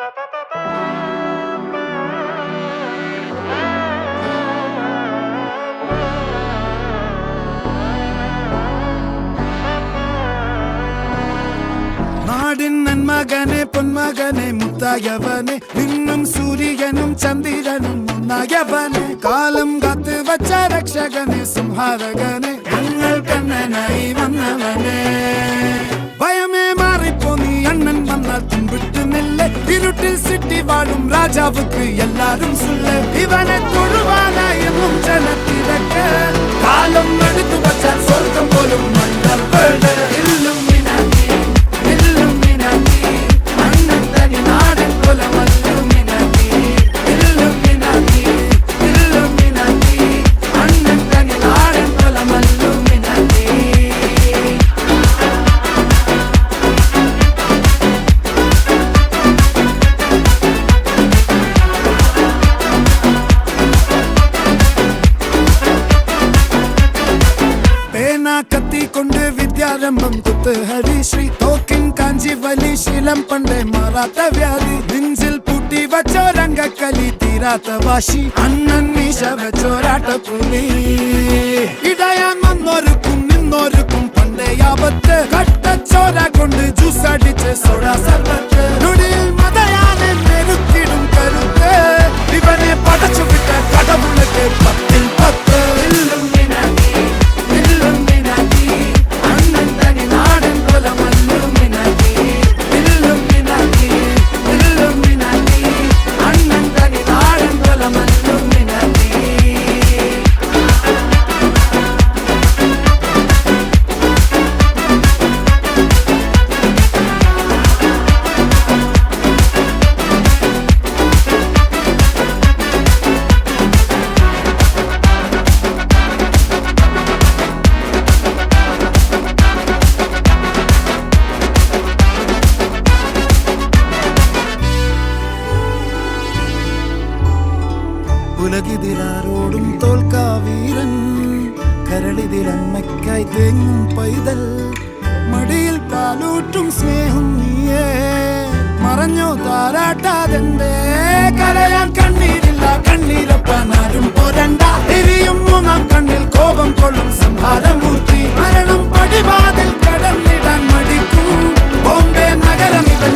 നാടിൻ നന്മകനെ പൊന്മകനെ മുത്തായവനെ നിന്നും സൂര്യനും ചന്ദ്രനും ഒന്നായവനെ കാലം കാത്ത് വച്ച രക്ഷകനെ സംഹാരകനെ ഞങ്ങൾ കണ്ണനായി വന്നവനെ ഭയമേ മാറിപ്പോ നീ അണ്ണൻ വന്നാൽ തുമ്പിട്ട് നെല്ല് ഇരുട്ടിൽ സിറ്റി വാഴും രാജാവുക്ക് എല്ലാരും സുല്ല് ഇവനെ തൊഴുവാനായെന്നും ജനത്തിരക്ക് കാലം എടുത്തു വച്ചാൽ സ്വർഗം പോലും മണ്ണപ്പേട് കത്തിക്കൊണ്ട് വിദ്യാരംഭം കുത്ത് ഹരിശ്രീ തോക്കിൻ കാഞ്ചി വലി ശീലം പണ്ടേ മാറാത്ത വ്യാധി നെഞ്ചിൽ പൂട്ടി വച്ചോരംഗക്കലി തീരാത്ത വാശി അണ്ണൻ മീശ വെച്ചോരാട്ട പുലി ഇടയാൻ വന്നോർക്കും നിന്നോർക്കും പണ്ടേ ആപത്ത് കട്ടച്ചോര കൊണ്ട് ജ്യൂസ് അടിച്ച് സോഡ സർബത്ത് നൊടിയിൽ മതയാനെ മെരുക്കിടും കരുത്ത് ഇവനെ പടച്ചു വിട്ട കടവുളക്ക് 10-ൽ 10 ഉലകിതിലാരോടും തോൽക്കാ വീരൻ കരളിതിലമ്മയ്ക്കായി തേങ്ങും പൈതൽ മടിയിൽ പാലൂട്ടും സ്നേഹം നീയേ മറഞ്ഞോ താരാട്ടാതെന്തേ കരയാൻ കണ്ണീരില്ല കണ്ണീരൊപ്പാനാരും പോരണ്ട എരിയും മൂന്നാം കണ്ണിൽ കോപം കൊള്ളും സംഹാരമൂർത്തി മരണം പടിവാതിൽ കടന്നിടാൻ മടിക്കും ബോംബെ നഗരം ഇവൻ